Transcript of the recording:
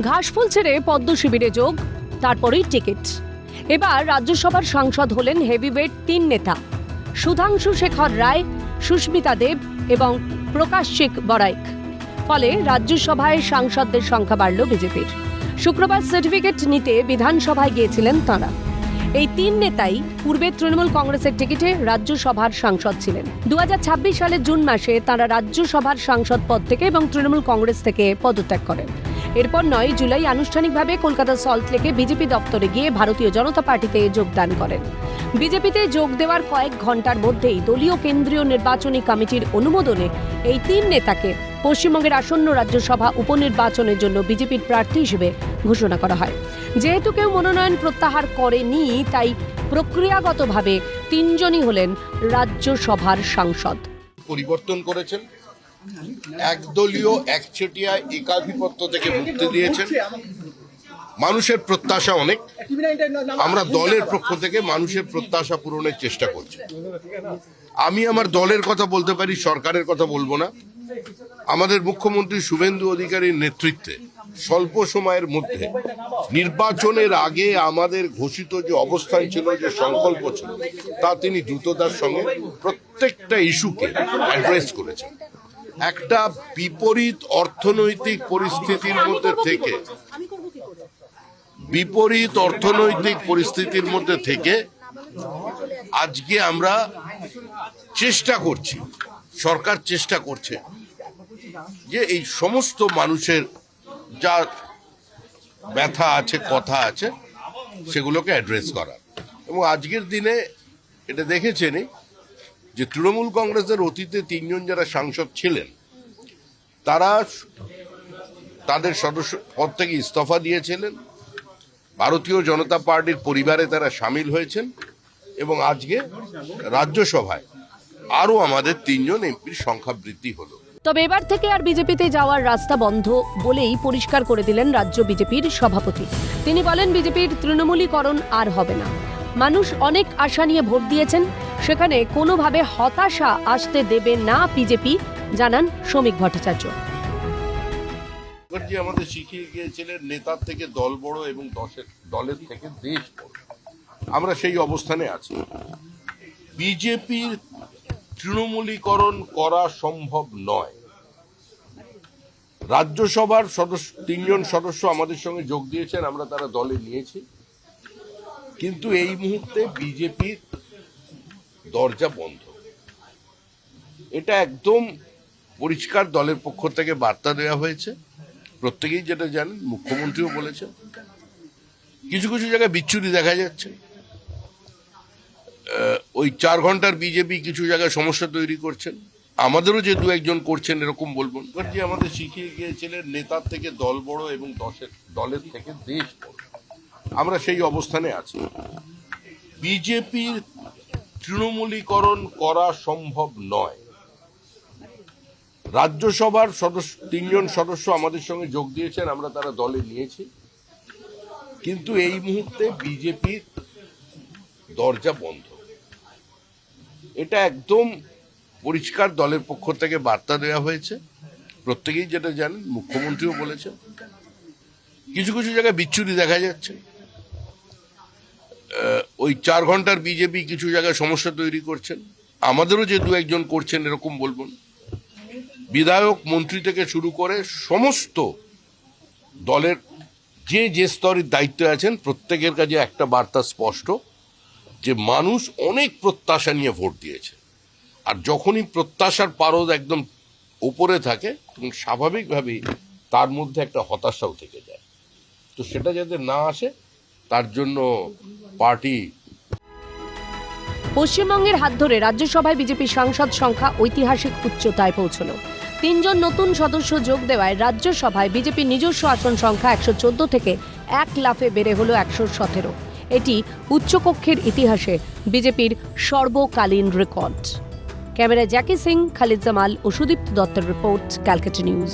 ঘাসফুল ছেড়ে পদ্ম শিবিরে যোগ, তারপরেই টিকিট। এবার রাজ্যসভার সাংসদ হলেন হেভিওয়েট 3 নেতা, সুধাংশু শেখর রায়, সুস্মিতা দেব এবং প্রকাশিক বড়াইক। ফলে রাজ্যসভায় সাংসদদের সংখ্যা বাড়ল বিজেপির। শুক্রবার সার্টিফিকেট নিতে বিধানসভায় গিয়েছিলেন তাঁরা। এই 3 নেতাই পূর্বে তৃণমূল কংগ্রেসের টিকিটে রাজ্যসভার সাংসদ ছিলেন। 2026 সালের জুন মাসে তাঁরা রাজ্যসভার সাংসদ পদ থেকে এবং তৃণমূল কংগ্রেস থেকে পদত্যাগ করেন। এরপর 9 জুলাই আনুষ্ঠানিকভাবে কলকাতা সল্টলেকে বিজেপি দপ্তরে গিয়ে ভারতীয় জনতা পার্টিতে যোগদান করেন। বিজেপিতে যোগ দেওয়ার কয়েক ঘন্টার মধ্যেই দলীয় কেন্দ্রীয় নির্বাচনী কমিটির অনুমোদনে এই 3 নেতাকে পশ্চিমবঙ্গের আসন্ন রাজ্যসভা উপনির্বাচনের জন্য বিজেপির প্রার্থী হিসেবে ঘোষণা করা হয়। যেহেতু কেউ মনোনয়ন প্রত্যাহার করেনি, তাই প্রক্রিয়াগতভাবে 3 জনই হলেন রাজ্যসভার সাংসদ। পরিবর্তন করেছেন, একদলীয় একচেটিয়া একাধিপত্য থেকে মুক্তি দিয়েছেন। মানুষের প্রত্যাশা অনেক, আমরা দলের পক্ষ থেকে মানুষের প্রত্যাশা পূরণের চেষ্টা করছি। আমি আমার দলের কথা বলতে পারি, সরকারের কথা বলবো না। আমাদের মুখ্যমন্ত্রী শুভেন্দু অধিকারীর নেতৃত্বে স্বল্প সময়ের মধ্যে নির্বাচনের আগে আমাদের ঘোষিত যে অবস্থান ছিল, যে সংকল্প ছিল, তা তিনি দ্রুততার সঙ্গে প্রত্যেকটা ইস্যুকে অ্যাড্রেস করেছেন। একটা বিপরীত অর্থনৈতিক পরিস্থিতির মধ্যে থেকে আজকে আমরা চেষ্টা করছি, সরকার চেষ্টা করছে যে এই সমস্ত মানুষের যা ব্যথা আছে, কথা আছে, সেগুলোকে অ্যাড্রেস করার। এবং আজকের দিনে এটা দেখেছেনই যে তৃণমূল কংগ্রেসের অতীতে 3 জন যারা সাংসদ ছিলেন, তারা তাদের সদস্য পদ থেকে ইস্তফা দিয়েছিলেন, ভারতীয় জনতা পার্টির পরিবারে তারা সামিল হয়েছেন এবং আজকে রাজ্যসভায় আরও আমাদের 3 জন এমপির সংখ্যা বৃদ্ধি হলো। তবে এবার থেকে আর বিজেপিতে যাওয়ার রাস্তা বন্ধ বলেই পরিষ্কার করে দিলেন রাজ্য বিজেপির সভাপতি। তিনি বলেন, বিজেপির তৃণমূলীকরণ আর হবে না। মানুষ অনেক আশা নিয়ে ভোট দিয়েছেন, সেখানে কোনোভাবে হতাশা আসতে দেবে না বিজেপি, জানান শ্রমিক ভট্টাচার্য। আমাদের শিখিয়ে গিয়েছিলেন, নেতার থেকে দল বড় এবং দলের থেকে দেশ বড়। আমরা সেই অবস্থানে আছি। বিজেপির তৃণমূলীকরণ করা সম্ভব নয়। রাজ্যসভার 3 জন সদস্য আমাদের সঙ্গে যোগ দিয়েছেন, আমরা তারা দলে নিয়েছি। কিন্তু এই মুহূর্তে বিজেপির দরজা বন্ধ, এটা একদম পরিষ্কার দলের পক্ষ থেকে বার্তা দেওয়া হয়েছে। প্রত্যেকেই যেটা জানেন, মুখ্যমন্ত্রীও বলেছেন। কিছু কিছু জায়গায় বিচ্ছুরি দেখা যাচ্ছে। ওই 4 ঘন্টার বিজেপি কিছু জায়গায় সমস্যা তৈরি করছেন, আমাদেরও যে 2-1 করছেন এরকম বলবো। যে আমাদের শিখিয়ে গিয়েছিলেন, নেতার থেকে দল বড় এবং দলের থেকে দেশ বড়। আমরা সেই অবস্থানে আছি। বিজেপির তৃণমূলীকরণ করা সম্ভব নয়। রাজ্যসভার 3 জন সদস্য আমাদের সঙ্গে যোগ দিয়েছেন, আমরা তারা দলে নিয়েছি। কিন্তু এই মুহূর্তে বিজেপির দরজা বন্ধ, এটা একদম পরিষ্কার দলের পক্ষ থেকে বার্তা দেওয়া হয়েছে। প্রত্যেকেই যেটা জানেন, মুখ্যমন্ত্রীও বলেছেন। কিছু কিছু জায়গায় বিচ্ছুরি দেখা যাচ্ছে। ওই 4 ঘন্টার বিজেপি কিছু জায়গায় সমস্যা তৈরি করছেন, আমাদেরও যে 2-1 করছেন এরকম বলবো না। বিধায়ক, মন্ত্রী থেকে শুরু করে সমস্ত দলের যে স্তরের দায়িত্বে আছেন, প্রত্যেকের কাছে একটা বার্তা স্পষ্ট যে মানুষ অনেক প্রত্যাশা নিয়ে ভোট দিয়েছে। আর যখনই প্রত্যাশার পারদ একদম উপরে থাকে, তখন স্বাভাবিকভাবেই তার মধ্যে একটা হতাশাও থেকে যায়। তো সেটা যাতে না আসে, তার জন্য পার্টি। পশ্চিমবঙ্গের হাত ধরে রাজ্যসভায় বিজেপির সাংসদ সংখ্যা ঐতিহাসিক উচ্চতায় পৌঁছল। 3 জন নতুন সদস্য যোগ দেওয়ায় রাজ্যসভায় বিজেপির নিজস্ব আসন সংখ্যা 114 থেকে 1 লাফে বেড়ে হল 117। এটি উচ্চকক্ষের ইতিহাসে বিজেপির সর্বকালীন রেকর্ড। ক্যামেরায় জ্যাকি সিং, খালিদ জামাল ও সুদীপ্ত দত্তের রিপোর্ট, ক্যালকাটা নিউজ।